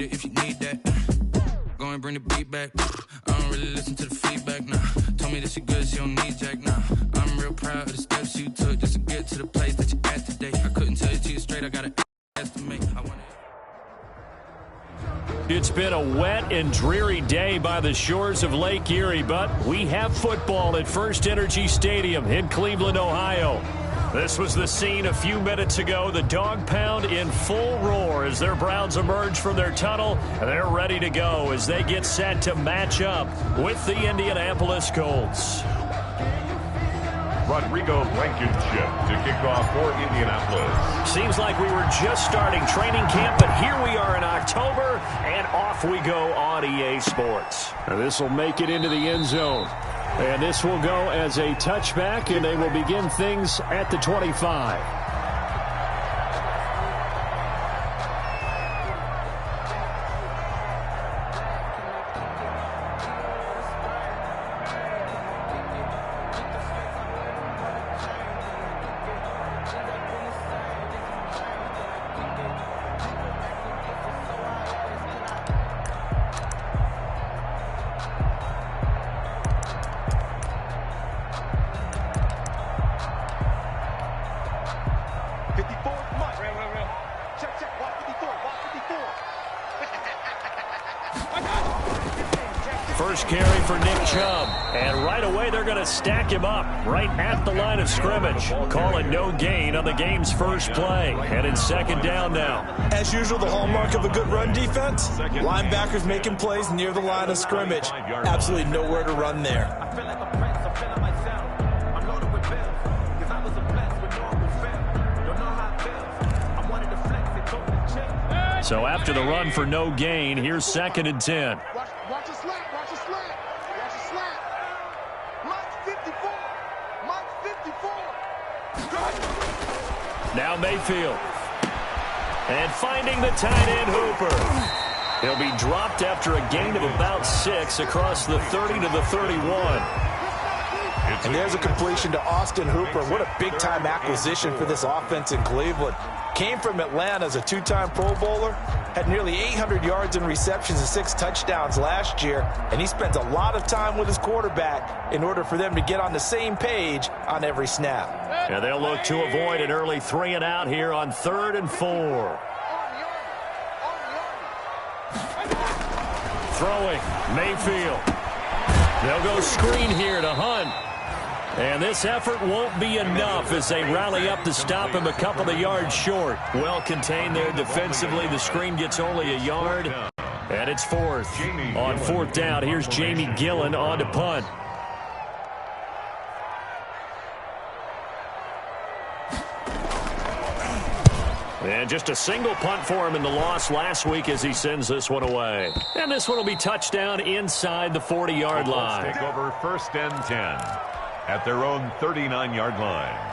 with it if you need that. Go and bring the beat back. I don't really listen to the feedback, nah. Told me that she good, she don't need jack, nah. I'm real proud of the steps you took just to get to the place that you're at today. I couldn't tell it to you straight, I gotta estimate. It's been a wet and dreary day by the shores of Lake Erie, but we have football at First Energy Stadium in Cleveland, Ohio. This was the scene a few minutes ago. The dog pound in full roar as their Browns emerge from their tunnel. They're ready to go as they get set to match up with the Indianapolis Colts. Rodrigo Blankenship to kick off for Indianapolis. Seems like we were just starting training camp, but here we are in October, and off we go on EA Sports. This will make it into the end zone. And this will go as a touchback, and they will begin things at the 25. First carry for Nick Chubb, and right away they're going to stack him up right at the line of scrimmage. Call it no gain on the game's first play, and it's second down now. As usual, the hallmark of a good run defense, linebackers making plays near the line of scrimmage. Absolutely nowhere to run there. So after the run for no gain, here's second and 10. Watch the slant. Watch the slant. Watch the slant. Mike 54. Mike 54. Now Mayfield. And finding the tight end Hooper. He'll be dropped after a gain of about 6 across the 30 to the 31. And there's a completion to Austin Hooper. What a big-time acquisition for this offense in Cleveland. Came from Atlanta as a two-time Pro Bowler, had nearly 800 yards in receptions and 6 touchdowns last year, and he spent a lot of time with his quarterback in order for them to get on the same page on every snap. And they'll look to avoid an early 3 and out here on 3rd and 4. Throwing, Mayfield. They'll go screen here to Hunt. And this effort won't be enough as they rally up to stop him a couple of yards short. Well contained there defensively. The screen gets only a yard. And it's 4th. On 4th down, here's Jamie Gillen on to punt. And just a single punt for him in the loss last week as he sends this one away. And this one will be touchdown inside the 40-yard line. Take over 1st and 10 at their own 39-yard line.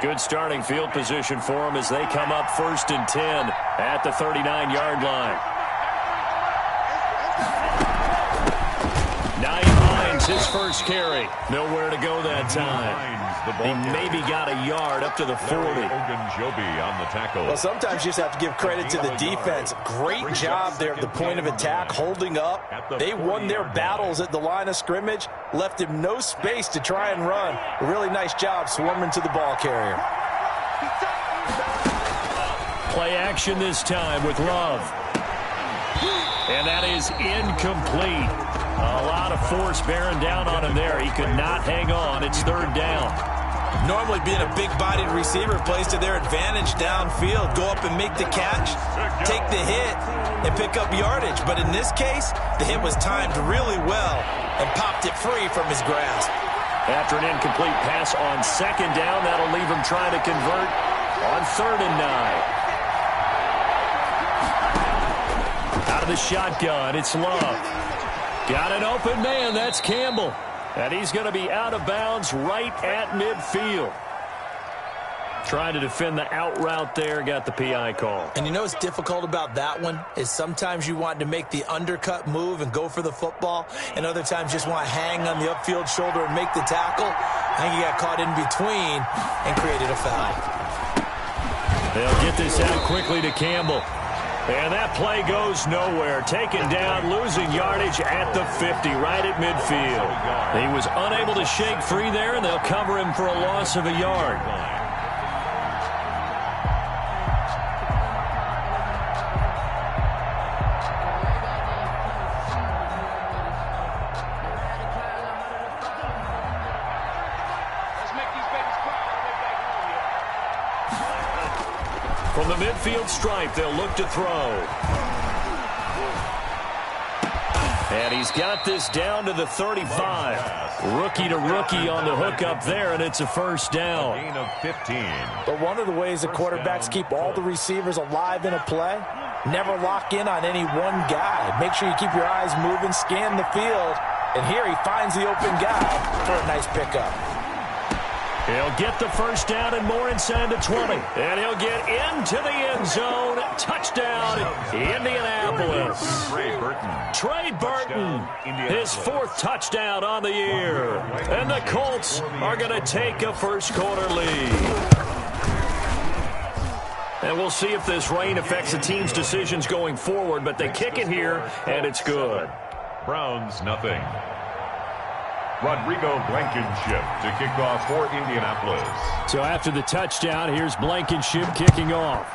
Good starting field position for him as they come up 1st and 10 at the 39-yard line. 9 lines his first carry. Nowhere to go that time. He maybe got a yard up to the 40. On the tackle. Well, sometimes you just have to give credit to the defense. Great job there at the point of attack, holding up. They won their battles at the line of scrimmage, left him no space to try and run. A really nice job swarming to the ball carrier. Play action this time with Love. And that is incomplete. A lot of force bearing down on him there. He could not hang on. It's 3rd down. Normally being a big-bodied receiver plays to their advantage downfield. Go up and make the catch, take the hit, and pick up yardage. But in this case, the hit was timed really well and popped it free from his grasp. After an incomplete pass on 2nd down, that'll leave him trying to convert on 3rd and 9. Out of the shotgun, it's Love. Got an open man, that's Campbell. And he's going to be out of bounds right at midfield. Trying to defend the out route there, got the PI call. And you know what's difficult about that one is sometimes you want to make the undercut move and go for the football, and other times just want to hang on the upfield shoulder and make the tackle. I think he got caught in between and created a foul. They'll get this out quickly to Campbell. And that play goes nowhere. Taken down, losing yardage at the 50, right at midfield. He was unable to shake free there, and they'll cover him for a loss of a yard. From the midfield stripe, they'll look to throw. And he's got this down to the 35. Rookie to rookie on the hook up there, and it's a first down. A gain of 15. But one of the ways that quarterbacks keep all the receivers alive in a play, never lock in on any one guy. Make sure you keep your eyes moving, scan the field. And here he finds the open guy for a nice pickup. He'll get the first down and more inside the 20. And he'll get into the end zone. Touchdown, Indianapolis. Trey Burton, his fourth touchdown on the year. And the Colts are going to take a first quarter lead. And we'll see if this rain affects the team's decisions going forward, but they kick it here, and it's good. Browns, nothing. Rodrigo Blankenship to kick off for Indianapolis. So after the touchdown, here's Blankenship kicking off.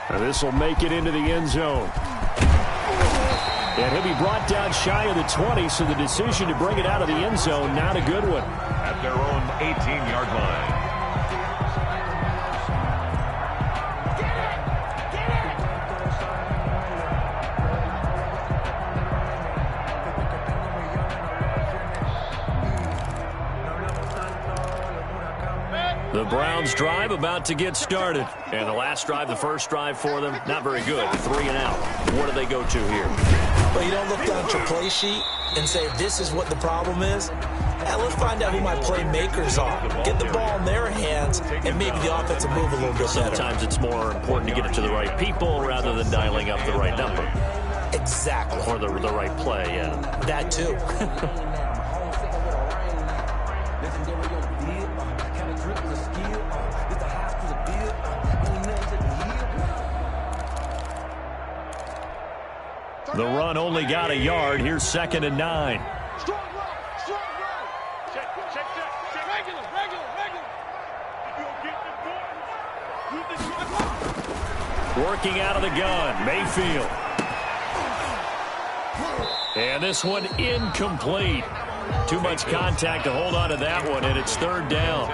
And this will make it into the end zone. And he'll be brought down shy of the 20, so the decision to bring it out of the end zone, not a good one. At their own 18-yard line. The Browns drive about to get started. And the last drive, the first drive for them, not very good. 3 and out. What do they go to here? Well, you don't look down at your play sheet and say, this is what the problem is. Now, let's find out who my playmakers are. Get the ball in their hands, and maybe the offense will move a little bit better. Sometimes it's more important to get it to the right people rather than dialing up the right number. Exactly. Or the right play, yeah. That, too. The run only got a yard. Here's 2nd and 9. Working out of the gun, Mayfield. And this one incomplete. Too much contact to hold on to that one, and it's 3rd down.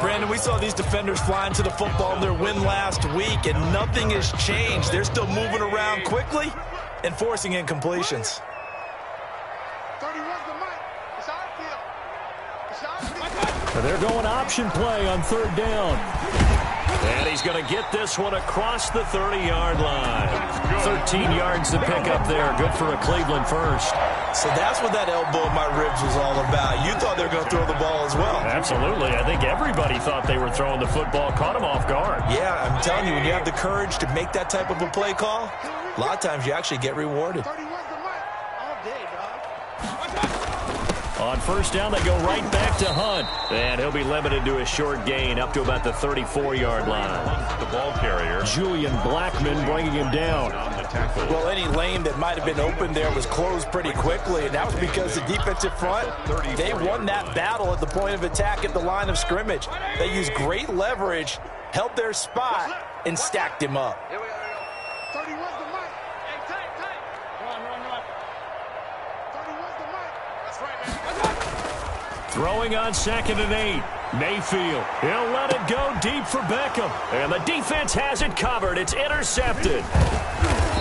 Brandon, we saw these defenders flying to the football in their win last week, and nothing has changed. They're still moving around quickly and forcing incompletions. 31's the mic. It's outfield. It's outfield. They're going option play on 3rd down. And he's going to get this one across the 30-yard line. 13 yards to pick up there. Good for a Cleveland first. So that's what that elbow in my ribs was all about. You thought they were going to throw the ball as well. Absolutely. I think everybody thought they were throwing the football. Caught him off guard. Yeah, I'm telling you, when you have the courage to make that type of a play call, a lot of times you actually get rewarded. 31's the mic. All day, dog. On 1st down, they go right back to Hunt. And he'll be limited to a short gain up to about the 34-yard line. The ball carrier. Julian Blackman bringing him down. Well, any lane that might have been open there was closed pretty quickly, and that was because the defensive front, they won that battle at the point of attack at the line of scrimmage. They used great leverage, held their spot, and stacked him up. 31's the mic. Hey, tight. Run. 31's the mic. That's right, man. Throwing on 2nd and 8. Mayfield. He'll let it go deep for Beckham. And the defense has it covered. It's intercepted.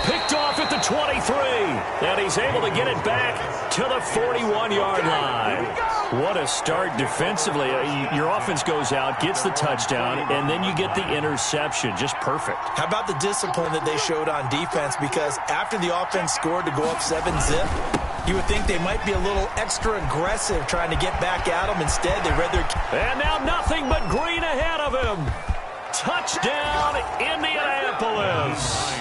Picked off at the 23. And he's able to get it back to the 41-yard line. What a start defensively. Your offense goes out, gets the touchdown, and then you get the interception. Just perfect. How about the discipline that they showed on defense? Because after the offense scored to go up 7-zip, You would think they might be a little extra aggressive trying to get back at him. Instead, they read their... And now nothing but green ahead of him. Touchdown, Indianapolis.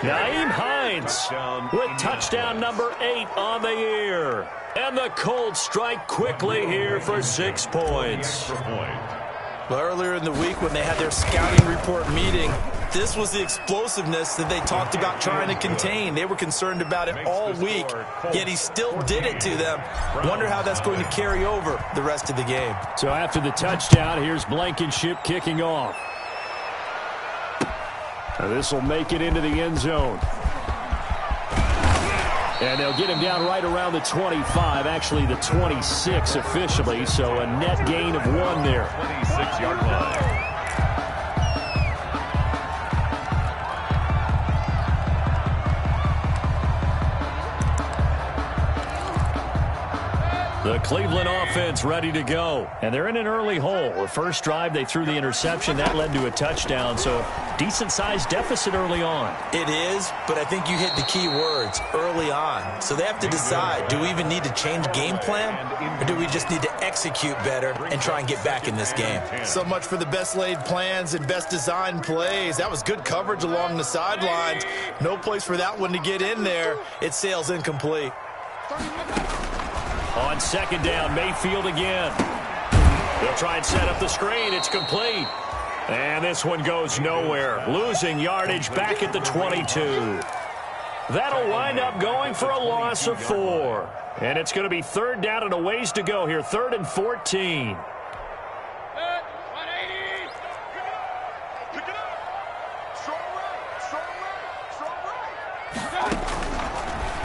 Nyheim Hines with touchdown number 8 on the year. And the Colts strike quickly here for 6 points. Well, earlier in the week when they had their scouting report meeting, this was the explosiveness that they talked about trying to contain. They were concerned about it all week, yet he still did it to them. Wonder how that's going to carry over the rest of the game. So after the touchdown, here's Blankenship kicking off. This will make it into the end zone. And they'll get him down right around the 25, actually the 26 officially, so a net gain of 1 there. 26-yard line. The Cleveland offense ready to go. And they're in an early hole. The first drive, they threw the interception. That led to a touchdown, so decent-sized deficit early on. It is, but I think you hit the key words, early on. So they have to decide, do we even need to change game plan, or do we just need to execute better and try and get back in this game? So much for the best laid plans and best designed plays. That was good coverage along the sidelines. No place for that one to get in there. It sails incomplete. On second down, Mayfield again. They'll try and set up the screen. It's complete. And this one goes nowhere. Losing yardage back at the 22. That'll wind up going for a loss of 4. And it's going to be third down and a ways to go here. 3rd and 14.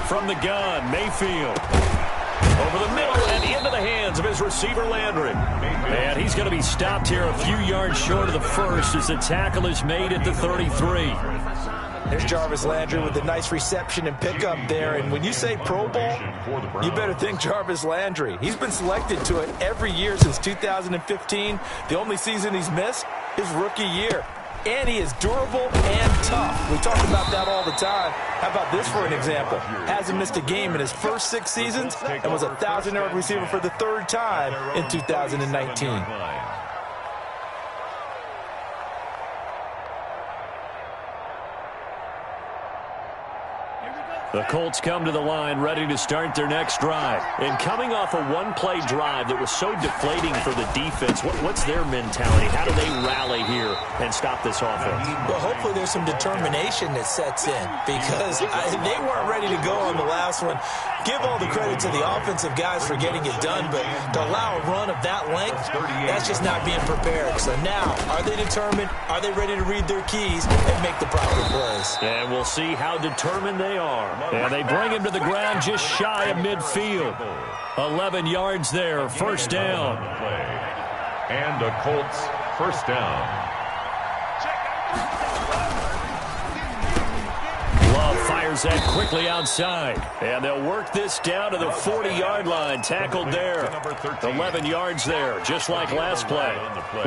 From the gun, Mayfield. Over the middle and into the hands of his receiver, Landry. And he's going to be stopped here a few yards short of the first as the tackle is made at the 33. There's Jarvis Landry with a nice reception and pickup there. And when you say Pro Bowl, you better think Jarvis Landry. He's been selected to it every year since 2015. The only season he's missed is rookie year. And he is durable and tough. We talk about that all the time. How about this for an example? Hasn't missed a game in his first 6 seasons and was a 1,000-yard receiver for the 3rd time in 2019. The Colts come to the line ready to start their next drive. And coming off a one-play drive that was so deflating for the defense, what's their mentality? How do they rally here and stop this offense? Well, hopefully there's some determination that sets in because they weren't ready to go on the last one. Give all the credit to the offensive guys for getting it done, but to allow a run of that length, that's just not being prepared. So now, are they determined? Are they ready to read their keys and make the proper plays? And we'll see how determined they are. And they bring him to the ground just shy of midfield. 11 yards there, 1st down. And a Colts 1st down. Love fires that quickly outside. And they'll work this down to the 40-yard line. Tackled there. 11 yards there, just like last play.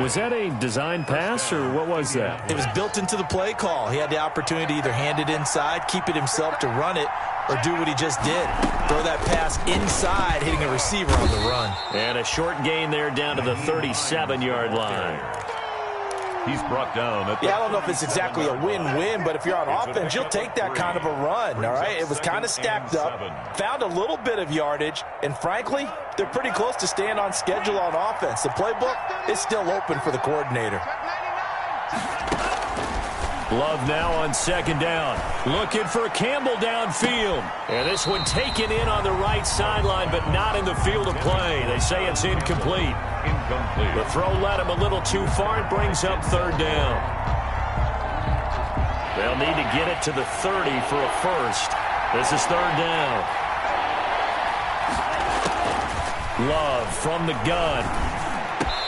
Was that a design pass, or what was that? It was built into the play call. He had the opportunity to either hand it inside, keep it himself to run it, or do what he just did. Throw that pass inside, hitting a receiver on the run. And a short gain there down to the 37-yard line. He's brought down. I don't know if it's exactly a win-win, but if you're on offense, you'll take that kind of a run, all right? It was kind of stacked up, found a little bit of yardage, and frankly, they're pretty close to staying on schedule on offense. The playbook is still open for the coordinator. Love now on 2nd down. Looking for Campbell downfield. And this one taken in on the right sideline, but not in the field of play. They say it's incomplete. The throw led him a little too far. It brings up 3rd down. They'll need to get it to the 30 for a first. This is 3rd down. Love from the gun.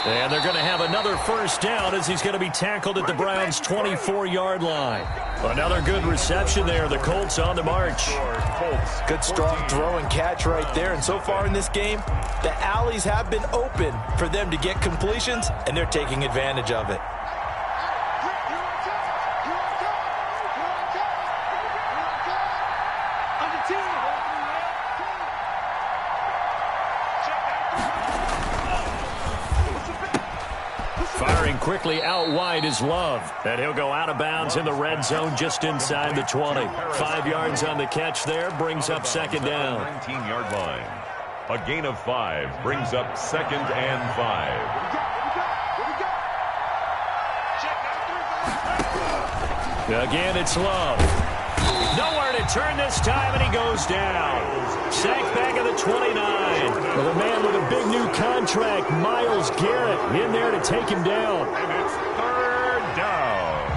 And they're going to have another 1st down as he's going to be tackled at the Browns' 24-yard line. Another good reception there. The Colts on the march. Good strong throw and catch right there. And so far in this game, the alleys have been open for them to get completions, and they're taking advantage of it. directly out wide is Love. And he'll go out of bounds in the red zone just inside the 20. 5 yards on the catch there, brings up second down. 19-yard line. A gain of 5 brings up 2nd and 5. Again, it's Love. Nowhere to turn this time, and he goes down. Sacked back at the 29. Well, the man with a big new contract, Myles Garrett, in there to take him down. And it's 3rd down.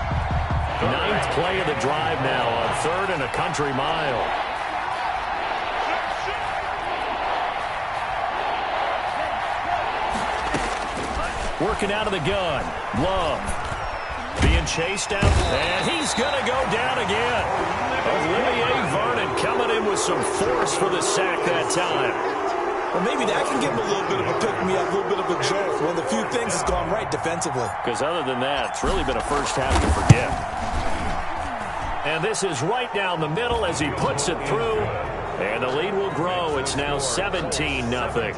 9th play of the drive now on 3rd and a country mile. Working out of the gun. Love. Being chased out, and he's going to go down again. Olivier Vernon coming in with some force for the sack that time. Well, maybe that can give him a little bit of a pick-me-up, a little bit of a jolt. One of the few things that's gone right defensively. Because other than that, it's really been a first half to forget. And this is right down the middle as he puts it through. And the lead will grow. It's now 17-0.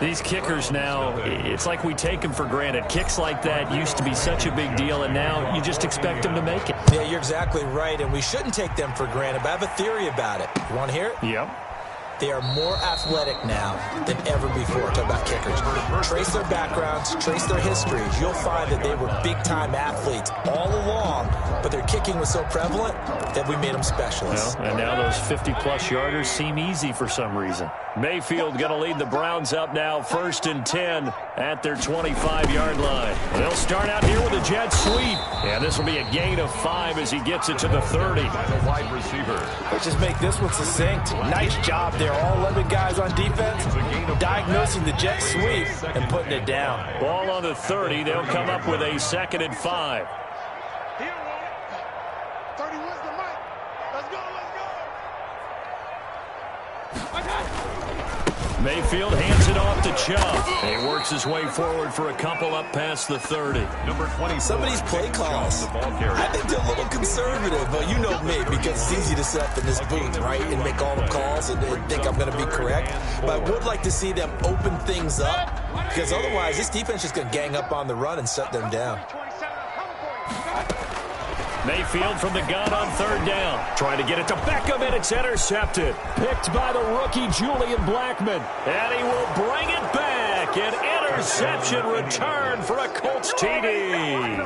These kickers now, it's like we take them for granted. Kicks like that used to be such a big deal, and now you just expect them to make it. Yeah, you're exactly right, and we shouldn't take them for granted, but I have a theory about it. You want to hear it? Yep. They are more athletic now than ever before. Talk about kickers. Trace their backgrounds, trace their histories. You'll find that they were big-time athletes all along, but their kicking was so prevalent that we made them specialists. And now those 50-plus yarders seem easy for some reason. Mayfield going to lead the Browns up now, 1st and 10 at their 25-yard line. They'll start out here with a jet sweep. And this will be a gain of 5 as he gets it to the 30. By the wide receiver. Let's just make this one succinct. Nice job there. All 11 guys on defense diagnosing the jet sweep and putting it down. Ball on the 30. They'll come up with a 2nd and 5. Mayfield hands it off to Chubb. He works his way forward for a couple up past the 30. Number 20. Some of these play calls, I think they're a little conservative, but you know me, because it's easy to set up in this booth, right, and make all the calls and think I'm going to be correct. But I would like to see them open things up, because otherwise this defense is going to gang up on the run and shut them down. Mayfield from the gun on 3rd down. Trying to get it to Beckham, and it's intercepted. Picked by the rookie Julian Blackmon. And he will bring it back. An interception return for a Colts TD.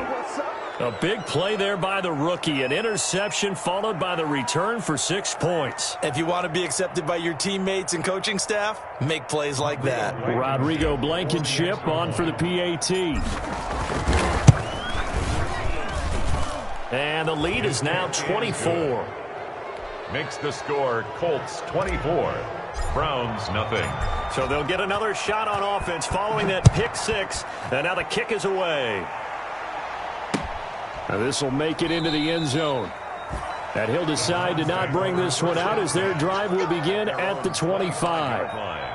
A big play there by the rookie. An interception followed by the return for 6 points. If you want to be accepted by your teammates and coaching staff, make plays like that. Rodrigo Blankenship on for the PAT. And the lead is now 24. Makes the score Colts 24. Browns nothing. So they'll get another shot on offense following that pick 6. And now the kick is away. Now this will make it into the end zone. And he'll decide to not bring this one out as their drive will begin at the 25.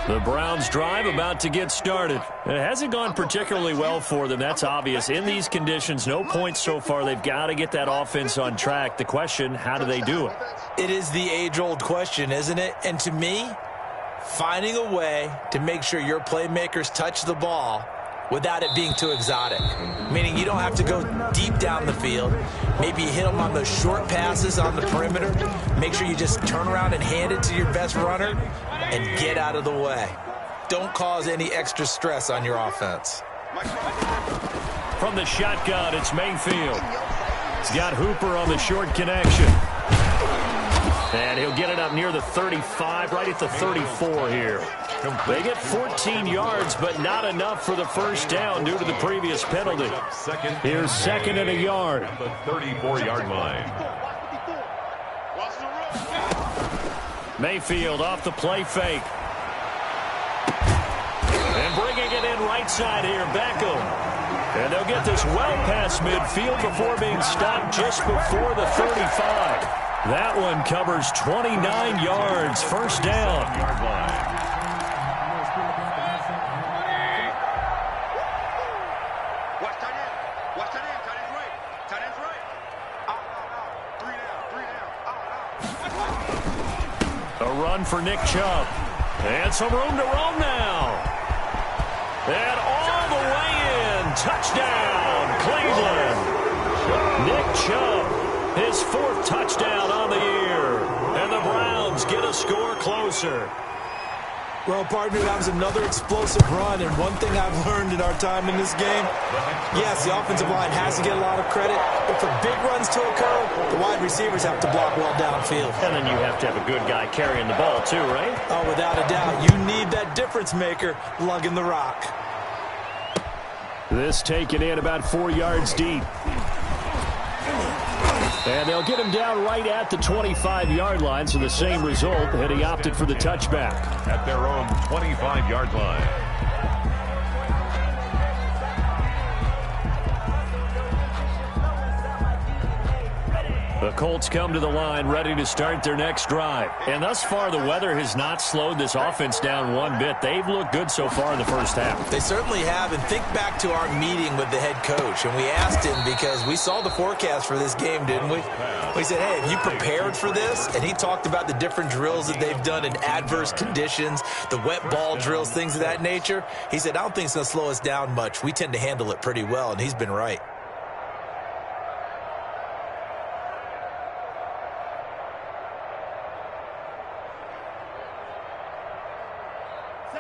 The Browns drive about to get started. It hasn't gone particularly well for them. That's obvious. In these conditions, no points so far. They've got to get that offense on track. The question, how do they do it? It is the age-old question, isn't it? And to me, finding a way to make sure your playmakers touch the ball without it being too exotic. Meaning you don't have to go deep down the field. Maybe you hit them on those short passes on the perimeter. Make sure you just turn around and hand it to your best runner and get out of the way. Don't cause any extra stress on your offense. From the shotgun, it's Mayfield. He's got Hooper on the short connection. And he'll get it up near the 35, right at the 34 here. They get 14 yards, but not enough for the first down due to the previous penalty. Here's 2nd and a yard. The 34-yard line. Mayfield off the play fake. And bringing it in right side here, Beckham. And they'll get this well past midfield before being stopped just before the 35. That one covers 29 yards. First down. Yard line. Watch tight end. Watch tight end. Tight end's right. Tight end's right. Out. 3 down. Out. A run for Nick Chubb. And some room to roam now. And all the way in. Touchdown, Cleveland. Nick Chubb, his 4th touchdown on the year. And the Browns get a score closer. Well, partner, that was another explosive run, and one thing I've learned in our time in this game, yes, the offensive line has to get a lot of credit, but for big runs to occur, the wide receivers have to block well downfield. And then you have to have a good guy carrying the ball too, right? Oh, without a doubt. You need that difference maker lugging the rock. This taken in about 4 yards deep. And they'll get him down right at the 25-yard line, so the same result, and he opted for the touchback. At their own 25-yard line. The Colts come to the line ready to start their next drive. And thus far, the weather has not slowed this offense down one bit. They've looked good so far in the first half. They certainly have. And think back to our meeting with the head coach. And we asked him because we saw the forecast for this game, didn't we? We said, hey, have you prepared for this? And he talked about the different drills that they've done in adverse conditions, the wet ball drills, things of that nature. He said, I don't think it's going to slow us down much. We tend to handle it pretty well. And he's been right.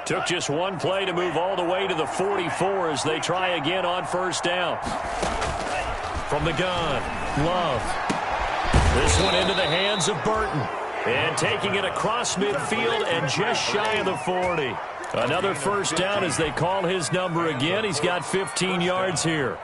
Took just one play to move all the way to the 44 as they try again on first down. From the gun, Love. This one into the hands of Burton. And taking it across midfield and just shy of the 40. Another first down as they call his number again. He's got 15 yards here.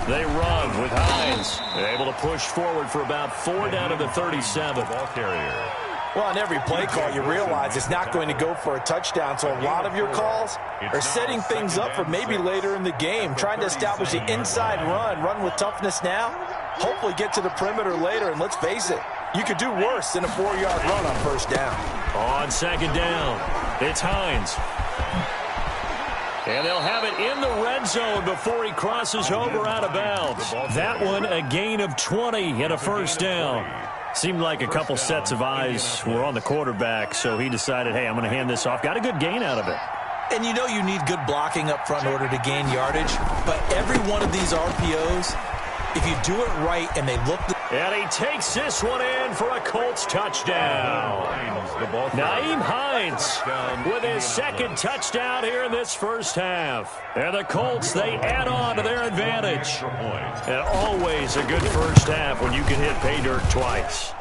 They run with Hines. They're able to push forward for about 4 down to the 37. Ball carrier. Well, on every play call, you realize it's not going to go for a touchdown. So a lot of your calls are setting things up for maybe later in the game, trying to establish the inside run with toughness now, hopefully get to the perimeter later. And let's face it, you could do worse than a 4-yard run on first down. On second down, it's Hines. And they'll have it in the red zone before he crosses over out of bounds. That one a gain of 20 and a first down. Seemed like a couple sets of eyes were on the quarterback, so he decided, hey, I'm going to hand this off. Got a good gain out of it. And you know you need good blocking up front in order to gain yardage, but every one of these RPOs, if you do it right and they look... And he takes this one in for a Colts touchdown. Nyheim Hines with his second touchdown here in this first half. And the Colts, they add on to their advantage. And always a good first half when you can hit pay dirt twice.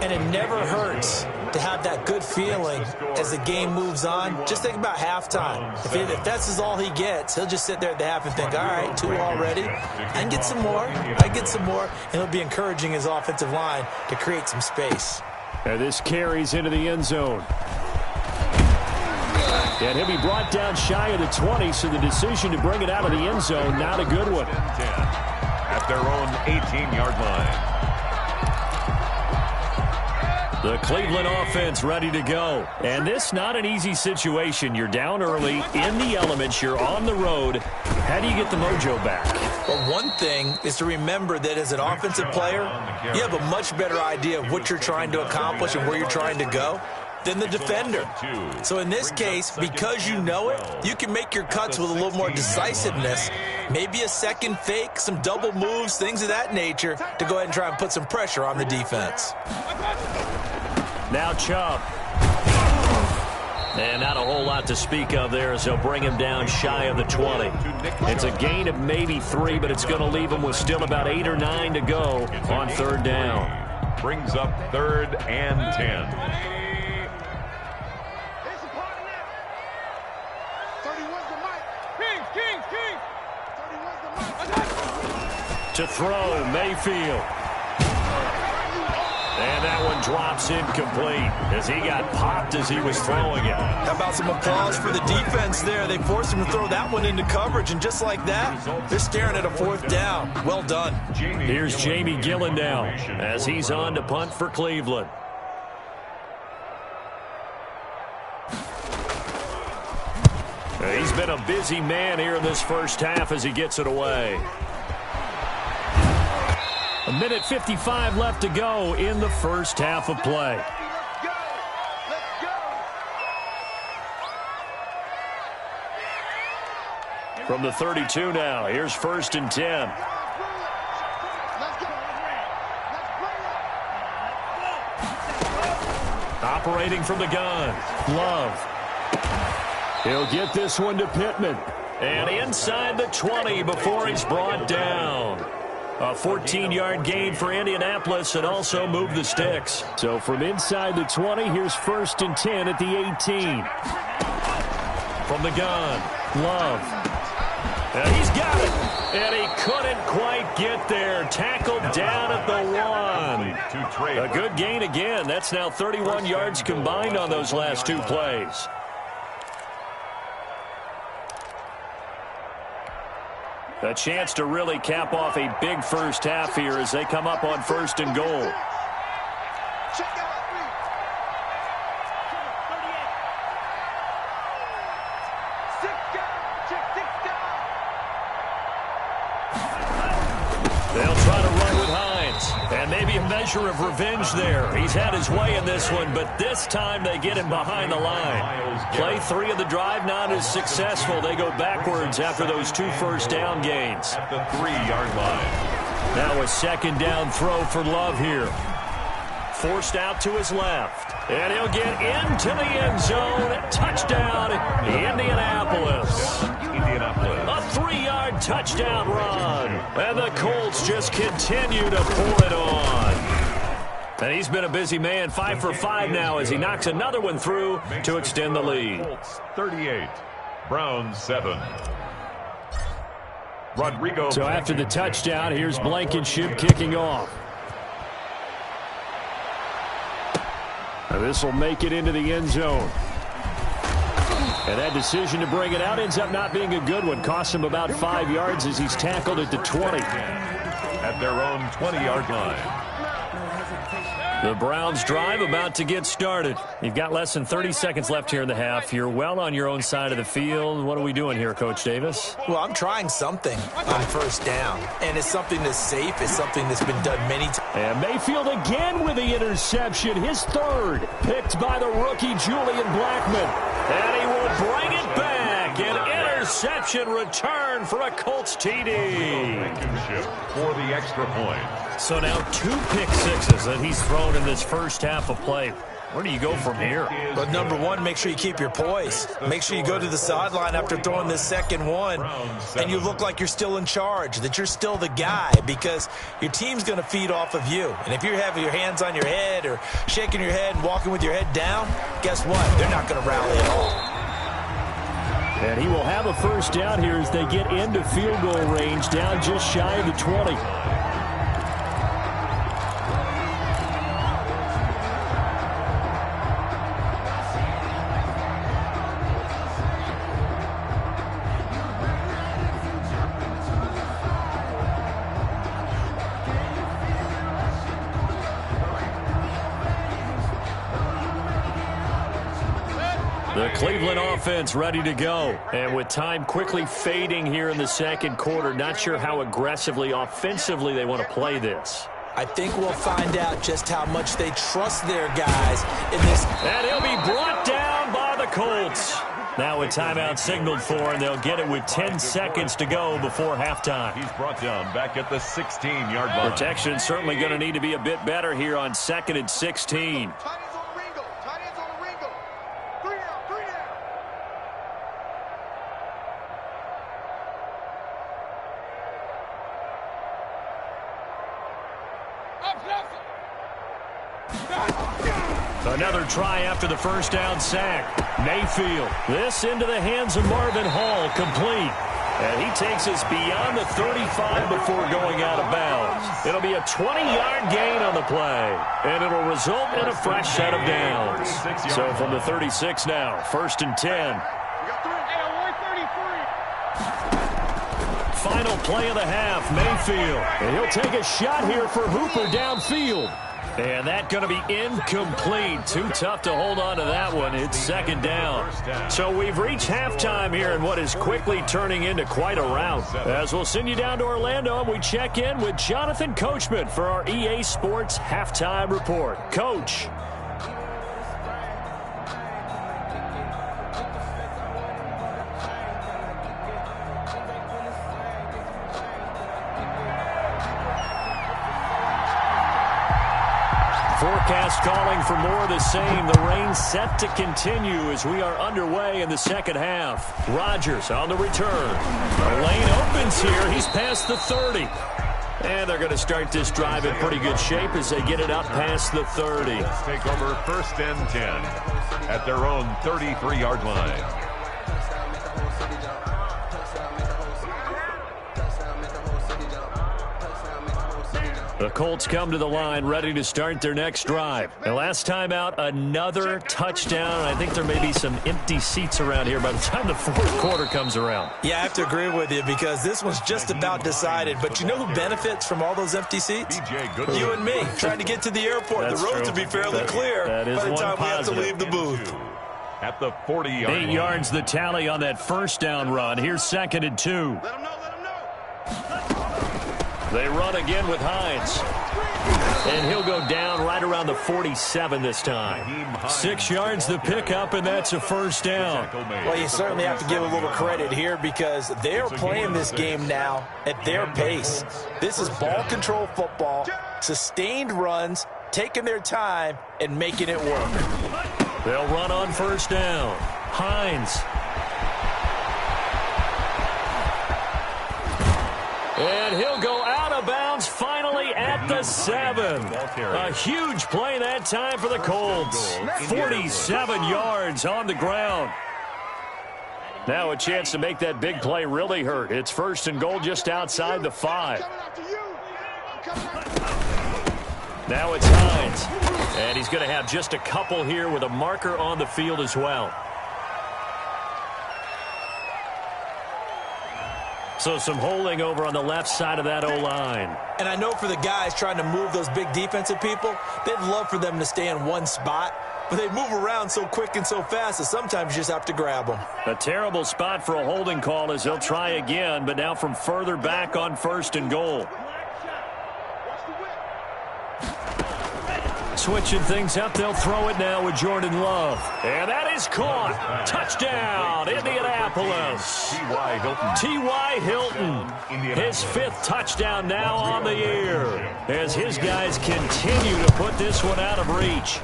And it never hurts to have that good feeling as the game moves on. Just think about halftime. If that's all he gets, he'll just sit there at the half and think, all right, 2 already. I can get some more. I get some more. And he'll be encouraging his offensive line to create some space. And this carries into the end zone. And he'll be brought down shy of the 20, so the decision to bring it out of the end zone, not a good one. At their own 18-yard line. The Cleveland offense ready to go. And this not an easy situation. You're down early, in the elements, you're on the road. How do you get the mojo back? Well, one thing is to remember that as an offensive player, you have a much better idea of what you're trying to accomplish and where you're trying to go than the defender. So in this case, because you know it, you can make your cuts with a little more decisiveness, maybe a second fake, some double moves, things of that nature, to go ahead and try and put some pressure on the defense. Now Chubb. And not a whole lot to speak of there as they'll bring him down shy of the 20. It's a gain of maybe 3, but it's going to leave him with still about 8 or 9 to go on third down. Brings up 3rd and 10. To throw, Mayfield. drops incomplete as he got popped as he was throwing it. How about some applause for the defense there? They forced him to throw that one into coverage, and just like that, they're staring at a fourth down. Well done. Here's Jamie Gillen now as he's on to punt for Cleveland. He's been a busy man here in this first half as he gets it away. 1:55 left to go in the first half of play. From the 32 now, here's 1st and 10. Operating from the gun, Love. He'll get this one to Pittman. And inside the 20 before he's brought down. A 14-yard gain for Indianapolis and also moved the sticks. So from inside the 20, here's 1st and 10 at the 18. From the gun, Love. And he's got it. And he couldn't quite get there. Tackled down at the 1. A good gain again. That's now 31 yards combined on those last two plays. A chance to really cap off a big first half here as they come up on 1st and goal. They'll try to run with Hines. And maybe a measure of revenge there. He's had his way in this one, but this time they get him behind the line. Play 3 of the drive not as successful. They go backwards after those 2 first down gains. At the 3-yard line. Now a 2nd down throw for Love here. Forced out to his left. And he'll get into the end zone. Touchdown, Indianapolis. A 3-yard touchdown run. And the Colts just continue to pour it on. And he's been a busy man, 5 for 5 now as he knocks another one through to extend the lead. Colts 38, Browns 7. Rodrigo. So after the touchdown, here's Blankenship kicking off. And this will make it into the end zone. And that decision to bring it out ends up not being a good one. Costs him about 5 yards as he's tackled at the 20. At their own 20-yard line. The Browns drive about to get started. You've got less than 30 seconds left here in the half. You're well on your own side of the field. What are we doing here, Coach Davis? Well, I'm trying something on 1st down. And it's something that's safe. It's something that's been done many times. And Mayfield again with the interception. His 3rd. Picked by the rookie Julian Blackmon. And he will bring it back. An interception return for a Colts TD. For the extra point. So now 2 pick sixes that he's thrown in this first half of play. Where do you go from here? But number one, make sure you keep your poise. Make sure you go to the sideline after throwing this 2nd one, and you look like you're still in charge, that you're still the guy, because your team's going to feed off of you. And if you're having your hands on your head or shaking your head and walking with your head down, guess what? They're not going to rally at all. And he will have a 1st down here as they get into field goal range, down just shy of the 20. The Cleveland offense ready to go. And with time quickly fading here in the 2nd quarter, not sure how aggressively, offensively they want to play this. I think we'll find out just how much they trust their guys in this. And he'll be brought down by the Colts. Now a timeout signaled for, and they'll get it with 10 seconds to go before halftime. He's brought down back at the 16-yard line. Protection certainly going to need to be a bit better here on 2nd and 16. Another try after the 1st down sack. Mayfield. This into the hands of Marvin Hall. Complete. And he takes us beyond the 35 before going out of bounds. It'll be a 20-yard gain on the play, and it'll result in a fresh set of downs. So from the 36 now, 1st and 10. Final play of the half, Mayfield. And he'll take a shot here for Hooper downfield. And that's going to be incomplete. Too tough to hold on to that one. It's 2nd down. So we've reached halftime here in what is quickly turning into quite a rout. As we'll send you down to Orlando, and we check in with Jonathan Coachman for our EA Sports Halftime Report. Coach. Forecast calling for more of the same. The rain set to continue as we are underway in the second half. Rodgers on the return. The lane opens here. He's past the 30. And they're going to start this drive in pretty good shape as they get it up past the 30. Let's take over 1st and 10 at their own 33-yard line. The Colts come to the line ready to start their next drive. And last time out, another touchdown. I think there may be some empty seats around here by the time the 4th quarter comes around. Yeah, I have to agree with you because this one's just about decided. But you know who benefits from all those empty seats? You and me, trying to get to the airport. The roads will be fairly clear by the time we have to leave the booth. At the 40-yard line. 8 yards the tally on that 1st down run. Here's 2nd and 2. They run again with Hines. And he'll go down right around the 47 this time. 6 yards the pickup, and that's a 1st down. Well, you certainly have to give a little credit here because they're playing this game now at their pace. This is ball control football, sustained runs, taking their time, and making it work. They'll run on 1st down. Hines. And he'll go out of bounds finally at the 7. A huge play that time for the Colts. 47 yards on the ground. Now a chance to make that big play really hurt. It's 1st and goal just outside the 5. Now it's Hines. And he's going to have just a couple here with a marker on the field as well. So some holding over on the left side of that O-line. And I know for the guys trying to move those big defensive people, they'd love for them to stay in one spot. But they move around so quick and so fast that sometimes you just have to grab them. A terrible spot for a holding call as they'll try again, but now from further back on 1st and goal. Switching things up, they'll throw it now with Jordan Love. And that is caught. Touchdown, Indianapolis. T.Y. Hilton. His 5th touchdown now on the year as his guys continue to put this one out of reach.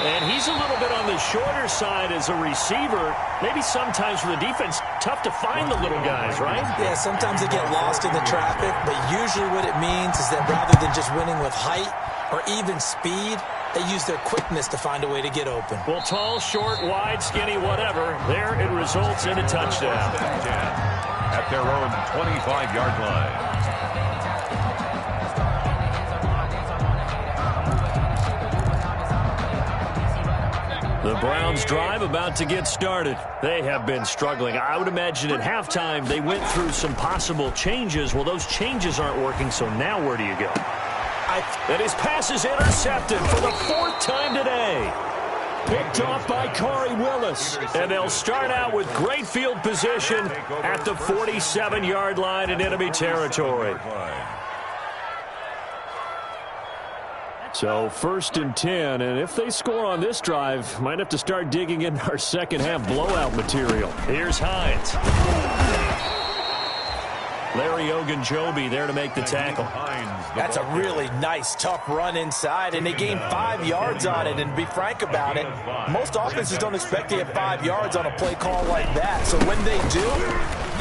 And he's a little bit on the shorter side as a receiver. Maybe sometimes for the defense, tough to find the little guys, right? Yeah, sometimes they get lost in the traffic, but usually what it means is that rather than just winning with height or even speed, they use their quickness to find a way to get open. Well, tall, short, wide, skinny, whatever, there it results in a touchdown. At their own 25-yard line. The Browns drive about to get started. They have been struggling. I would imagine at halftime they went through some possible changes. Well, those changes aren't working, so now where do you go? And his pass is intercepted for the 4th time today. Picked off by Corey Willis. And they'll start out with great field position at the 47-yard line in enemy territory. So 1st and 10, and if they score on this drive, might have to start digging in our second half blowout material. Here's Hines. Larry Ogunjobi there to make the tackle. That's a really nice, tough run inside, and they gained 5 yards on it. And to be frank about it, most offenses don't expect to get 5 yards on a play call like that. So when they do,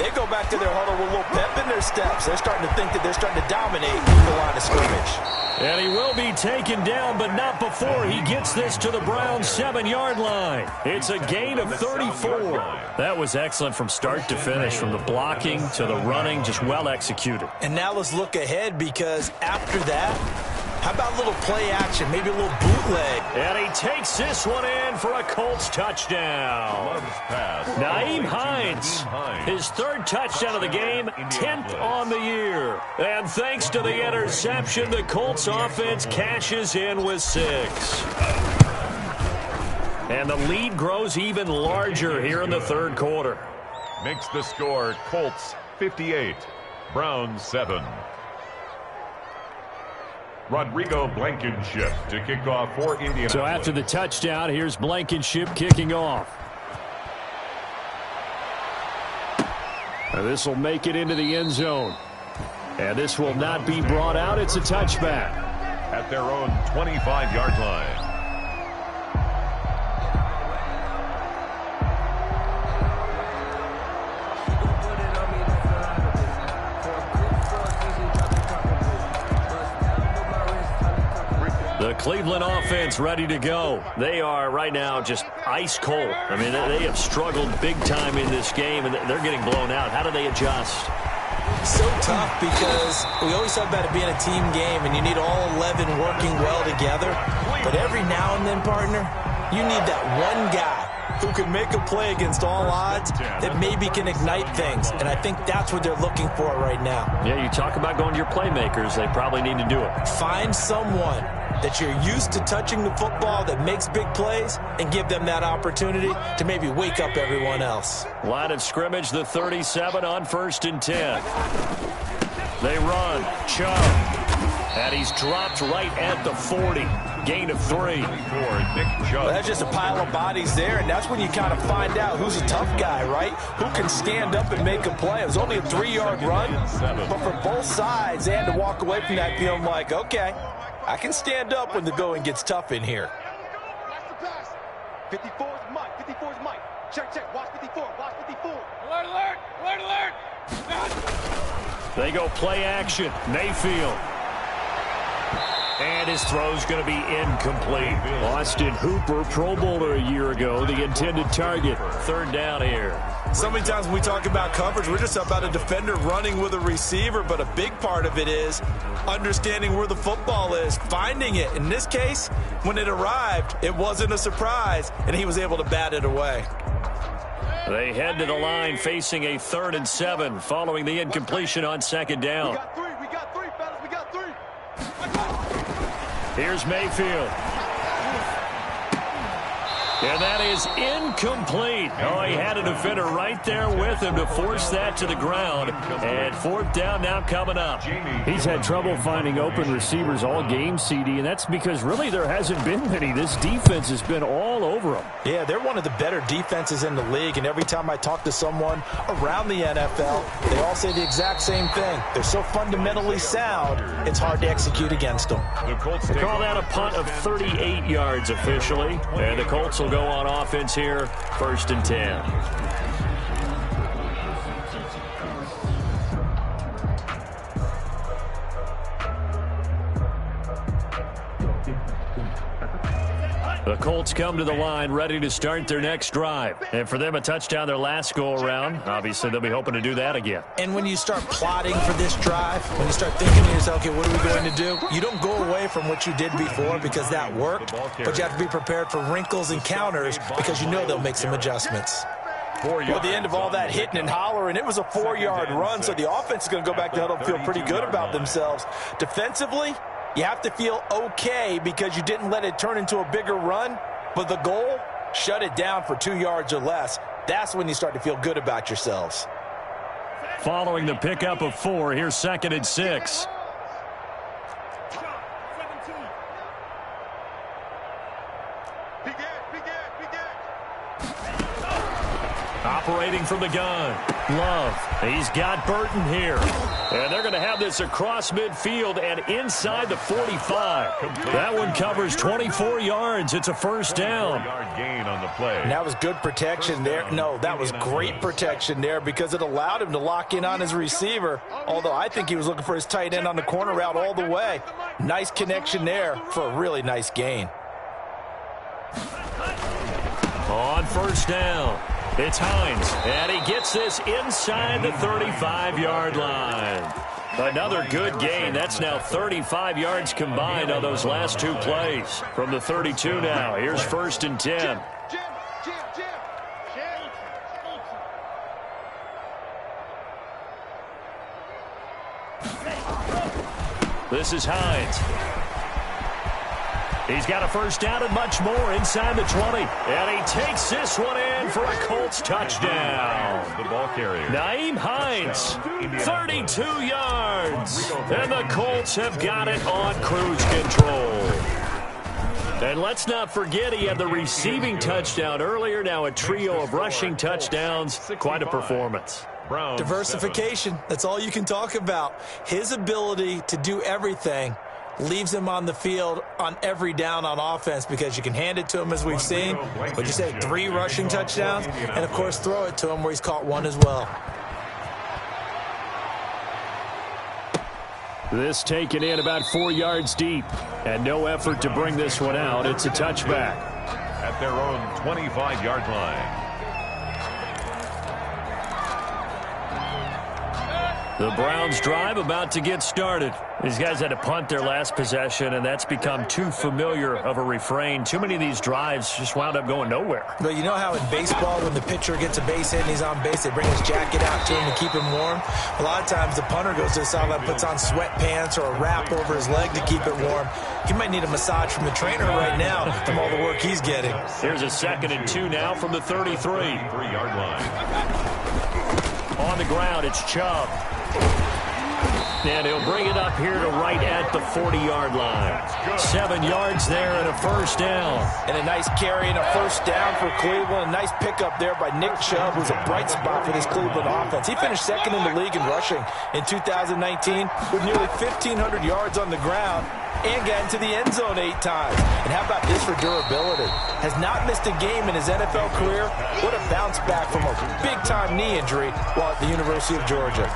they go back to their huddle with a little pep in their steps. They're starting to think that they're starting to dominate the line of scrimmage. And he will be taken down, but not before he gets this to the Browns' 7-yard line. It's a gain of 34. That was excellent from start to finish, from the blocking to the running, just well executed. And now let's look ahead, because after that, how about a little play action, maybe a little bootleg? And he takes this one in for a Colts touchdown. Nyheim Hines, his third touchdown of the game, 10th on the year. And thanks to the interception, the Colts offense cashes in with 6. And the lead grows even larger here in the third quarter. Makes the score Colts 58, Browns 7. Rodrigo Blankenship to kick off for Indianapolis. So after the touchdown, here's Blankenship kicking off. And this will make it into the end zone. And this will not be brought out. It's a touchback. At their own 25-yard line. The Cleveland offense ready to go. They are right now just ice cold. I mean, they have struggled big time in this game, and they're getting blown out. How do they adjust? So tough, because we always talk about it being a team game, and you need all 11 working well together. But every now and then, partner, you need that one guy who can make a play against all odds that maybe can ignite things. And I think that's what they're looking for right now. Yeah, you talk about going to your playmakers. They probably need to do it. Find someone that you're used to touching the football that makes big plays and give them that opportunity to maybe wake up everyone else. Line of scrimmage, the 37 on 1st and 10. They run. Chubb. And he's dropped right at the 40. Gain of 3. Well, that's just a pile of bodies there, and that's when you kind of find out who's a tough guy, right? Who can stand up and make a play. It was only a 3-yard run, but for both sides, they had to walk away from that feeling like, okay, I can stand up when the going gets tough in here. Watch the pass. 54 is Mike. 54 is Mike. Check. Watch 54. Watch 54. Alert, alert. Alert, alert. They go play action. Mayfield. And his throw's going to be incomplete. Austin Hooper, Pro Bowler a year ago, the intended target. 3rd down here. So many times when we talk about coverage, we're just about a defender running with a receiver, but a big part of it is understanding where the football is, finding it. In this case, when it arrived, it wasn't a surprise, and he was able to bat it away. They head to the line facing a 3rd and 7 following the incompletion on 2nd down. We got 3, fellas. We got 3. Here's Mayfield. And that is incomplete. Oh, he had a defender right there with him to force that to the ground. And 4th down now coming up. He's had trouble finding open receivers all game, CD, and that's because really there hasn't been many. This defense has been all over him. Yeah, they're one of the better defenses in the league, and every time I talk to someone around the NFL, they all say the exact same thing. They're so fundamentally sound, it's hard to execute against them. They call that a punt of 38 yards officially, and the Colts will go on offense here, 1st and 10. The Colts come to the line ready to start their next drive. And for them, a touchdown their last go-around. Obviously, they'll be hoping to do that again. And when you start plotting for this drive, when you start thinking to yourself, okay, what are we going to do? You don't go away from what you did before because that worked, but you have to be prepared for wrinkles and counters because you know they'll make some adjustments. Well, at the end of all that hitting and hollering, it was a 4-yard run, so the offense is going to go back to huddle and feel pretty good about themselves. Defensively, you have to feel okay because you didn't let it turn into a bigger run, but the goal, shut it down for 2 yards or less. That's when you start to feel good about yourselves. Following the pickup of 4, here's 2nd and 6. Operating from the gun. Love. He's got Burton here. And they're going to have this across midfield and inside the 45. That one covers 24 yards. It's a first down. Gain on the play. And that was good protection there. No, that was great protection there because it allowed him to lock in on his receiver, although I think he was looking for his tight end on the corner route all the way. Nice connection there for a really nice gain. On first down, it's Hines, and he gets this inside the 35-yard line. Another good gain. That's now 35 yards combined on those last two plays. From the 32 now, here's 1st and 10. This is Hines. He's got a first down and much more inside the 20. And he takes this one in for a Colts touchdown. The ball carrier. Nyheim Hines, 32 yards. And the Colts have got it on cruise control. And let's not forget he had the receiving touchdown earlier. Now a trio of rushing touchdowns. Quite a performance. Diversification. That's all you can talk about. His ability to do everything leaves him on the field on every down on offense because you can hand it to him as we've seen. But you say 3 rushing touchdowns and, of course, throw it to him where he's caught 1 as well. This taken in about 4 yards deep. And no effort to bring this one out. It's a touchback. At their own 25-yard line. The Browns drive about to get started. These guys had to punt their last possession, and that's become too familiar of a refrain. Too many of these drives just wound up going nowhere. But you know how in baseball, when the pitcher gets a base hit and he's on base, they bring his jacket out to him to keep him warm? A lot of times the punter goes to the sideline, puts on sweatpants or a wrap over his leg to keep it warm. He might need a massage from the trainer right now from all the work he's getting. Here's a 2nd and 2 now from the 33. 3-yard line. On the ground, it's Chubb. And he'll bring it up here to right at the 40-yard line. 7 yards there and a first down. And a nice carry and a first down for Cleveland. A nice pickup there by Nick Chubb, who's a bright spot for this Cleveland offense. He finished 2nd in the league in rushing in 2019 with nearly 1,500 yards on the ground and got into the end zone 8 times. And how about this for durability? Has not missed a game in his NFL career. What a bounce back from a big-time knee injury while at the University of Georgia.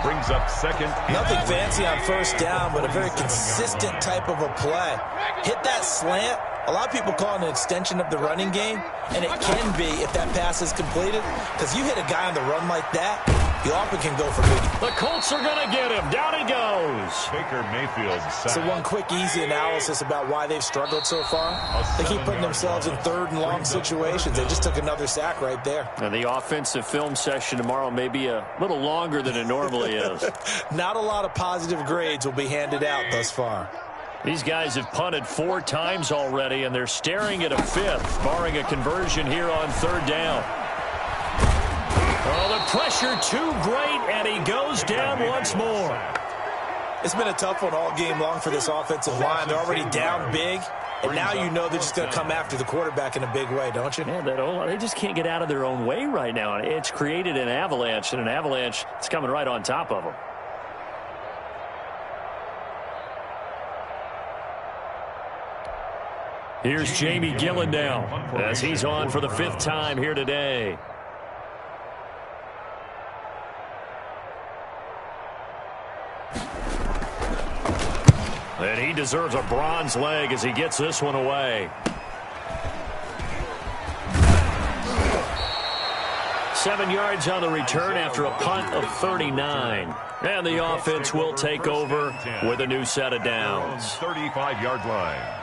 Brings up 2nd. Nothing fancy on first down, but a very consistent type of a play. Hit that slant. A lot of people call it an extension of the running game, and it can be if that pass is completed, because you hit a guy on the run like that, you often can go for big. The Colts are going to get him. Down he goes. Baker Mayfield sacked. So one quick, easy analysis about why they've struggled so far. They keep putting themselves in 3rd and long situations. They just took another sack right there. And the offensive film session tomorrow may be a little longer than it normally is. Not a lot of positive grades will be handed out thus far. These guys have punted 4 times already, and they're staring at a 5th, barring a conversion here on 3rd down. Oh, the pressure too great, and he goes down once more. It's been a tough one all game long for this offensive line. They're already down big, and now you know they're just going to come after the quarterback in a big way, don't you? Yeah, they just can't get out of their own way right now. It's created an avalanche, and an avalanche is coming right on top of them. Here's Jamie Gillen now as he's on for the 5th time here today. And he deserves a bronze leg as he gets this one away. 7 yards on the return after a punt of 39. And the offense will take over with a new set of downs. 35-yard line.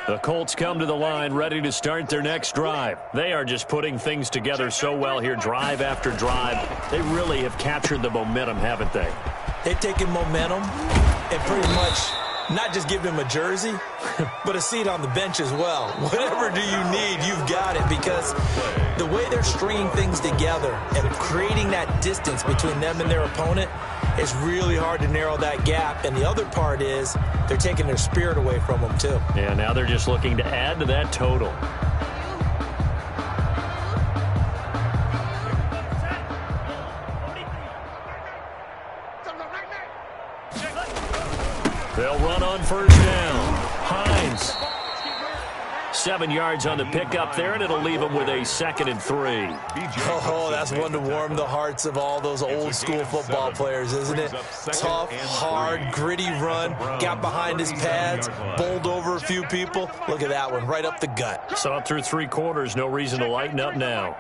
The Colts come to the line ready to start their next drive. They are just putting things together so well here, drive after drive. They really have captured the momentum, haven't they? They've taken momentum and pretty much not just give him a jersey, but a seat on the bench as well. Whatever do you need, you've got it, because the way they're stringing things together and creating that distance between them and their opponent is really hard to narrow that gap. And the other part is they're taking their spirit away from them, too. Yeah, now they're just looking to add to that total. They'll run on first down. Hines. 7 yards on the pickup there, and it'll leave them with a 2nd and 3. Oh, that's one to warm the hearts of all those old-school football players, isn't it? Tough, hard, gritty run, got behind his pads, bowled over a few people. Look at that one, right up the gut. So up through 3 quarters, no reason to lighten up now.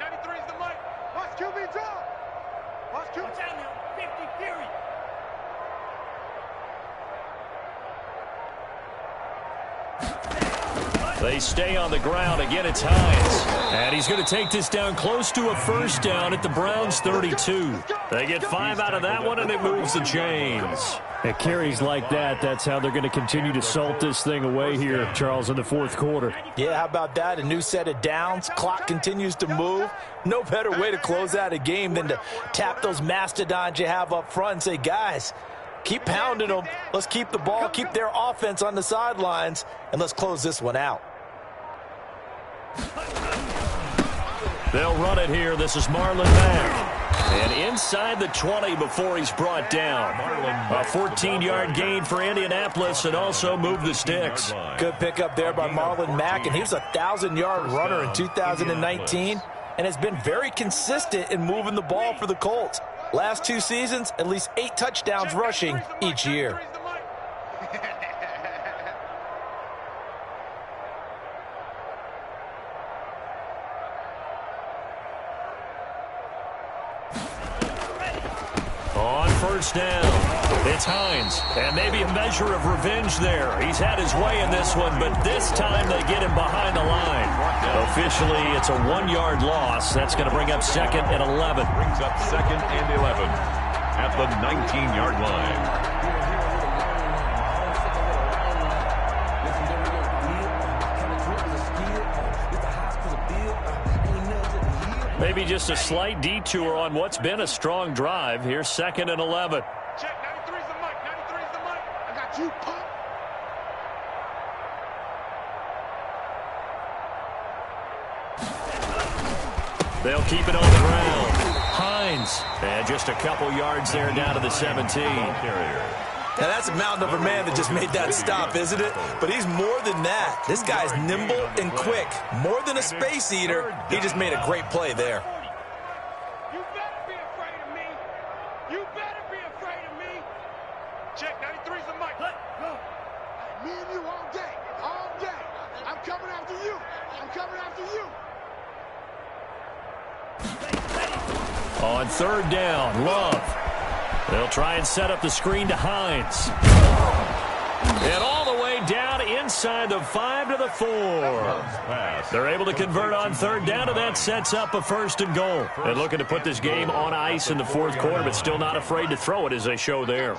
They stay on the ground. Again, it's Hines. And he's going to take this down close to a first down at the Browns' 32. They get 5 out of that one, and it moves the chains. At carries like that, that's how they're going to continue to salt this thing away here, Charles, in the 4th quarter. Yeah, how about that? A new set of downs. Clock continues to move. No better way to close out a game than to tap those mastodons you have up front and say, guys, keep pounding them. Let's keep the ball, keep their offense on the sidelines, and let's close this one out. They'll run it here. This is Marlon Mack. And inside the 20 before he's brought down. A 14-yard gain for Indianapolis and also move the sticks. Good pickup there by Marlon Mack, and he was a 1,000-yard runner in 2019 and has been very consistent in moving the ball for the Colts. Last 2 seasons, at least 8 touchdowns rushing each year. On first down, it's Hines, and maybe a measure of revenge there. He's had his way in this one, but this time they get him behind the line. Officially, it's a 1-yard loss. That's going to bring up 2nd and 11. Brings up 2nd and 11 at the 19-yard line. Maybe just a slight detour on what's been a strong drive. Here's 2nd and 11. Check, 93's the mic, 93's the mic. I got you, pump. They'll keep it on the ground. Hines, and just a couple yards there down to the 17. Now, that's a mountain over man that just made that stop, isn't it? But he's more than that. This guy's nimble and quick. More than a space eater, he just made a great play there. You better be afraid of me. You better be afraid of me. Check, 93's the mic. Go. Me and you all day. All day. I'm coming after you. I'm coming after you. On 3rd down, Love. They'll try and set up the screen to Hines. And all the way down inside the 5 to the 4. They're able to convert on 3rd down, and that sets up a 1st and goal. They're looking to put this game on ice in the 4th quarter, but still not afraid to throw it as they show there.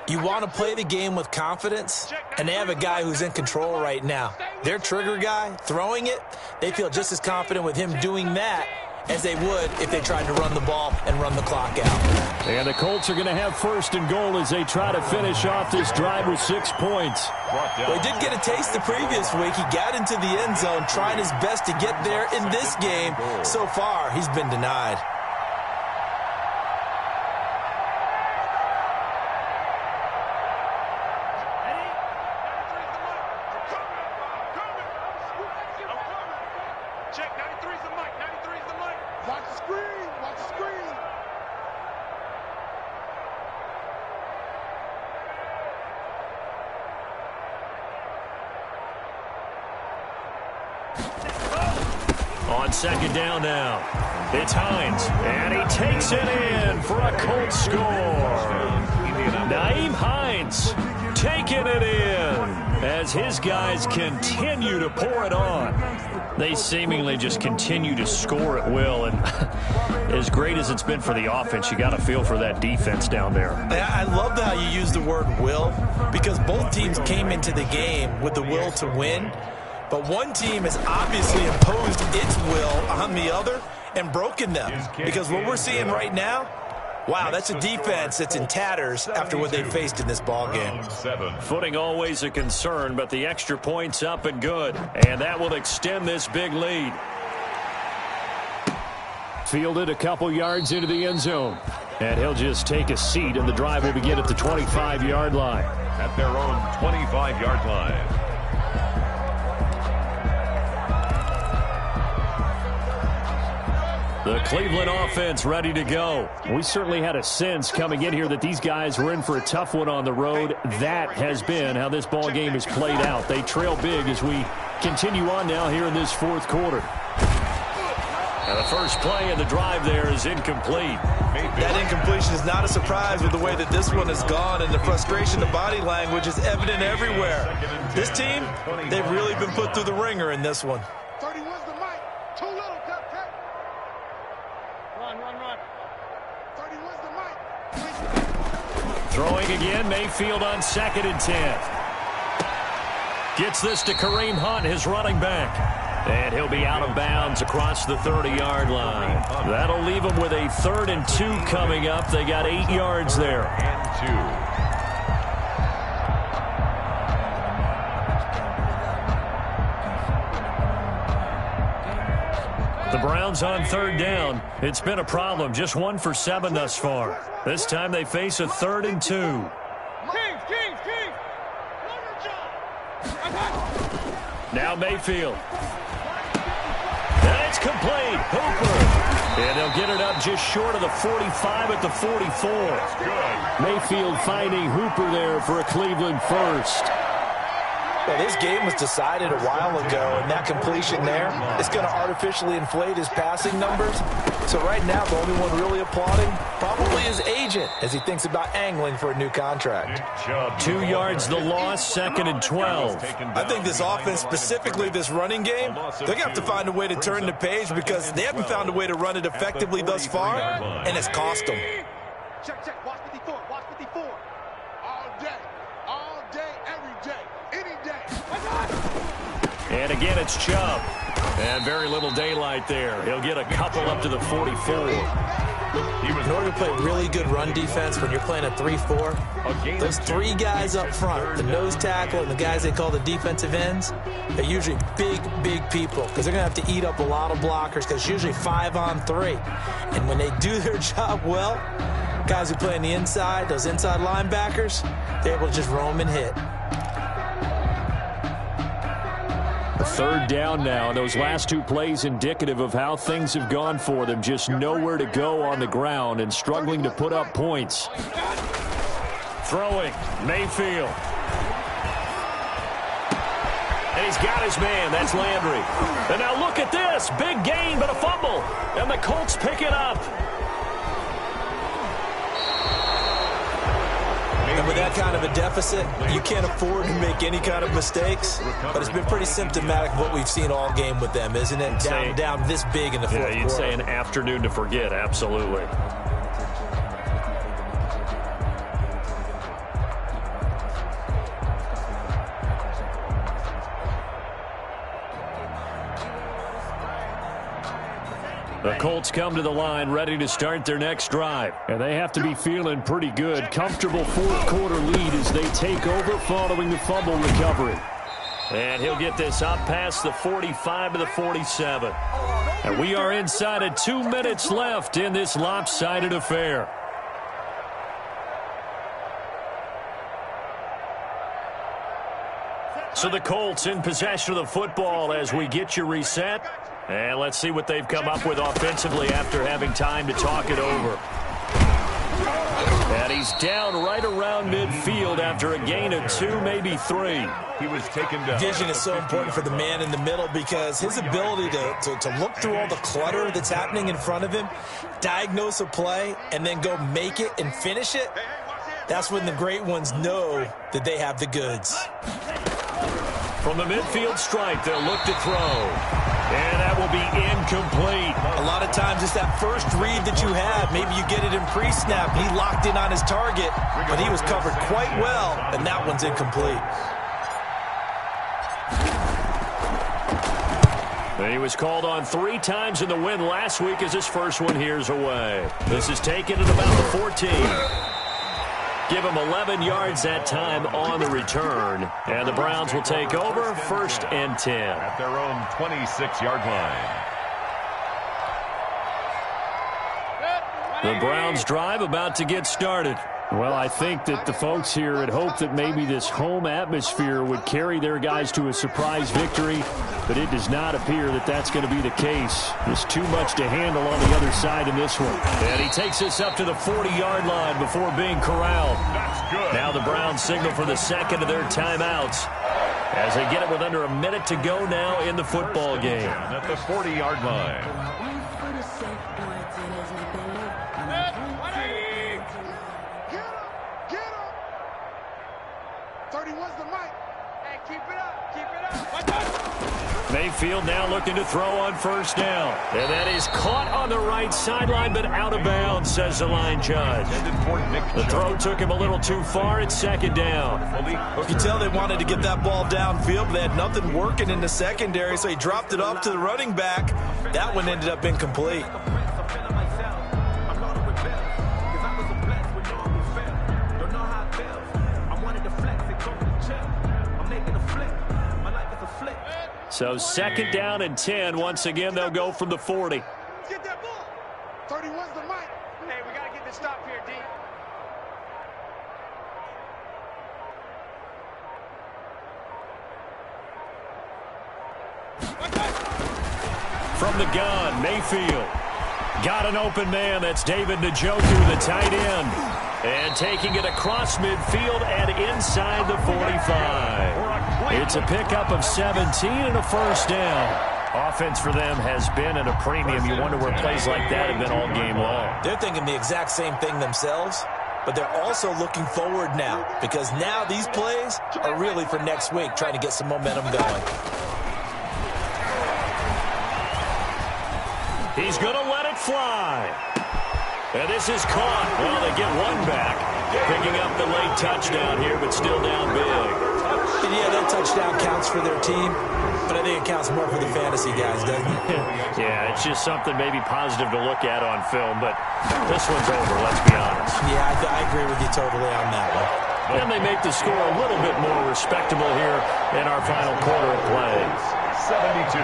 You want to play the game with confidence, and they have a guy who's in control right now. Their trigger guy, throwing it, they feel just as confident with him doing that as they would if they tried to run the ball and run the clock out. And the Colts are going to have 1st and goal as they try to finish off this drive with 6 points. Well, he did get a taste the previous week. He got into the end zone trying his best to get there in this game. So far, he's been denied. Check, 93's the mic, 93's the mic. Watch the screen, watch the screen. On 2nd down now, it's Hines, and he takes it in for a Colts score. Nyheim Hines taking it in as his guys continue to pour it on. They seemingly just continue to score at will, and as great as it's been for the offense, you got to feel for that defense down there. I love how you use the word will, because both teams came into the game with the will to win, but one team has obviously imposed its will on the other, and broken them. Because what we're seeing right now, wow, that's a defense that's in tatters after what they faced in this ball game. Footing always a concern, but the extra point's up and good. And that will extend this big lead. Fielded a couple yards into the end zone. And he'll just take a seat, and the drive will begin at the 25-yard line. At their own 25-yard line. The Cleveland offense ready to go. We certainly had a sense coming in here that these guys were in for a tough one on the road. That has been how this ball game has played out. They trail big as we continue on now here in this fourth quarter. And the first play of the drive there is incomplete. That incompletion is not a surprise with the way that this one has gone, and the frustration, the body language is evident everywhere. This team, they've really been put through the ringer in this one. 31's the mic. Too little, Cut. Run. 31's the mic. Throwing again, Mayfield on 2nd and 10. Gets this to Kareem Hunt, his running back. And he'll be out of bounds across the 30-yard line. That'll leave them with a 3rd and 2 coming up. They got 8 yards there. The Browns on 3rd down. It's been a problem. Just 1 for 7 thus far. This time they face a 3rd and 2. Now Mayfield. And it's complete. Hooper. And they'll get it up just short of the 45 at the 44. Mayfield finding Hooper there for a Cleveland first. Well, this game was decided a while ago, and that completion there is going to artificially inflate his passing numbers. So right now, the only one really applauding probably his agent as he thinks about angling for a new contract. 2 yards the loss, 2nd and 12. I think this offense, specifically this running game, they're going to have to find a way to turn the page because they haven't found a way to run it effectively thus far, and it's cost them. Check. Watch 54. All day, every day, any day. And again, it's Chubb. And very little daylight there. He'll get a couple up to the 44. In order to play really good run defense when you're playing a 3-4, those 3 guys up front, the nose tackle and the guys they call the defensive ends, they're usually big people because they're going to have to eat up a lot of blockers because it's usually 5 on 3. And when they do their job well, guys who play on the inside, those inside linebackers, they're able to just roam and hit. 3rd down now. Those last 2 plays indicative of how things have gone for them. Just nowhere to go on the ground and struggling to put up points. Throwing, Mayfield. And he's got his man. That's Landry. And now look at this. Big gain, but a fumble. And the Colts pick it up. And with that kind of a deficit, you can't afford to make any kind of mistakes. But it's been pretty symptomatic of what we've seen all game with them, isn't it? Down this big in the fourth quarter. You'd say an afternoon to forget, absolutely. The Colts come to the line ready to start their next drive. And they have to be feeling pretty good. Comfortable fourth quarter lead as they take over following the fumble recovery. And he'll get this up past the 45 to the 47. And we are inside of 2 minutes left in this lopsided affair. So the Colts in possession of the football as we get you reset. And let's see what they've come up with offensively after having time to talk it over. And he's down right around midfield after a gain of 2, maybe 3. He was taken down. Vision is so important for the man in the middle because his ability to look through all the clutter that's happening in front of him, diagnose a play, and then go make it and finish it, that's when the great ones know that they have the goods. From the midfield stripe, they'll look to throw. And that will be incomplete. A lot of times it's that first read that you have. Maybe you get it in pre-snap. He locked in on his target, but he was covered quite well, and that one's incomplete. And he was called on 3 times in the win last week as his first one here's away. This is taken at about the 14. Give him 11 yards that time on the return. And the Browns will take over 1st and 10. At their own 26-yard line. The Browns drive about to get started. Well, I think that the folks here had hoped that maybe this home atmosphere would carry their guys to a surprise victory, but it does not appear that that's going to be the case. There's too much to handle on the other side in this one. And he takes us up to the 40-yard line before being corralled. That's good. Now the Browns signal for the second of their timeouts as they get it with under a minute to go now in the football game. At the 40-yard line. Mayfield now looking to throw on 1st down. And that is caught on the right sideline, but out of bounds, says the line judge. The throw took him a little too far. It's 2nd down. You can tell they wanted to get that ball downfield, but they had nothing working in the secondary, so he dropped it off to the running back. That one ended up incomplete. So 2nd down and 10. Once again, they'll go from the 40. Get that ball. 31's the mic. Hey, we got to get this stop here, D. From the gun, Mayfield. Got an open man. That's David Njoku, the tight end. And taking it across midfield and inside the 45. It's a pickup of 17 and a 1st down. Offense for them has been at a premium. You wonder where plays like that have been all game long. They're thinking the exact same thing themselves, but they're also looking forward now because now these plays are really for next week, trying to get some momentum going. He's going to let it fly. And this is caught. Well, they get one back. Picking up the late touchdown here, but still down big. And yeah, that touchdown counts for their team, but I think it counts more for the fantasy guys, doesn't it? Yeah, it's just something maybe positive to look at on film, but this one's over, let's be honest. Yeah, I agree with you totally on that one. And they make the score a little bit more respectable here in our final quarter of play. 72.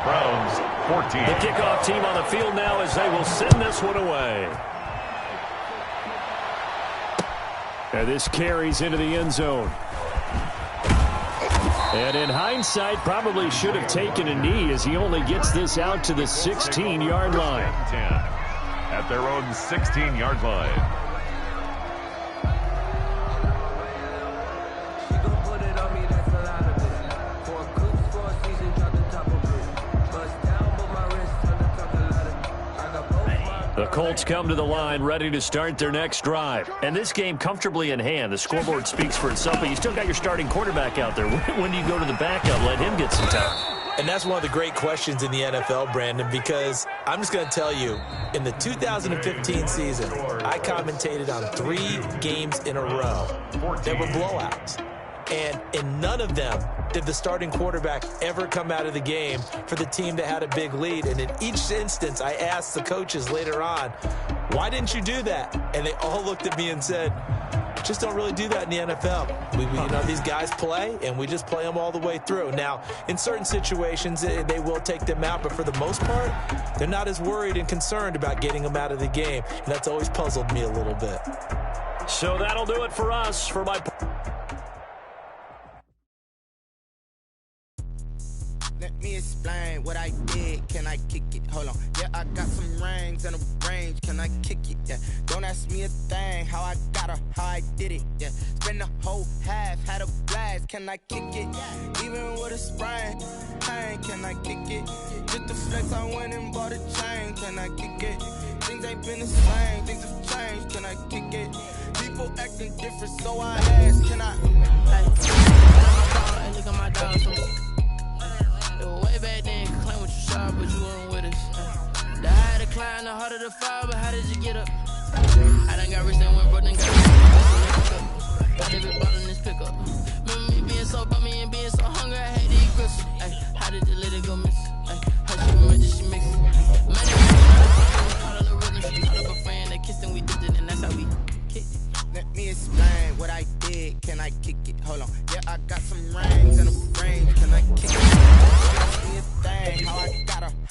Browns 14. The kickoff team on the field now as they will send this one away. And this carries into the end zone. And in hindsight, probably should have taken a knee as he only gets this out to the 16-yard line. 10 at their own 16-yard line. The Colts come to the line ready to start their next drive. And this game comfortably in hand. The scoreboard speaks for itself, but you still got your starting quarterback out there. When do you go to the backup, let him get some time? And that's one of the great questions in the NFL, Brandon, because I'm just going to tell you, in the 2015 season, I commentated on 3 games in a row that were blowouts. And in none of them did the starting quarterback ever come out of the game for the team that had a big lead. And in each instance, I asked the coaches later on, why didn't you do that? And they all looked at me and said, just don't really do that in the NFL. You know, these guys play, and we just play them all the way through. Now, in certain situations, they will take them out, but for the most part, they're not as worried and concerned about getting them out of the game. And that's always puzzled me a little bit. So that'll do it for us. For my... Let me explain what I did. Can I kick it? Hold on. Yeah, I got some rings and a range. Can I kick it? Yeah. Don't ask me a thing. How I got her, how I did it. Yeah. Spend the whole half, had a blast. Can I kick it? Even with a sprain, pain. Can I kick it? Just the flex, I went and bought a chain. Can I kick it? Things ain't been the same. Things have changed. Can I kick it? People acting different, so I ask. Can I? Hey, look at my dog. Way back then, claim what you saw, but you weren't with us. The higher the climb, the harder the fall, but how did you get up? I done got rich and went broke, then got rich. I did it ballin' this pickup. Remember me being so bummy and being so hungry, I had to eat grits. How did you let it go miss?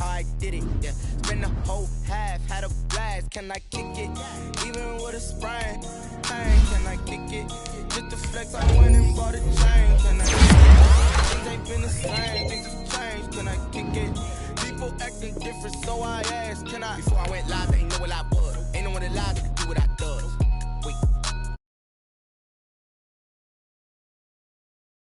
how I did it, yeah. Spend the whole half, had a blast, can I kick it? Even with a sprain, can I kick it? Just to flex, I went and bought a chain, can I kick it? Things ain't been the same, things have changed, can I kick it? People acting different, so I asked, can I? Before I went live, ain't know what I was, ain't know what it lied.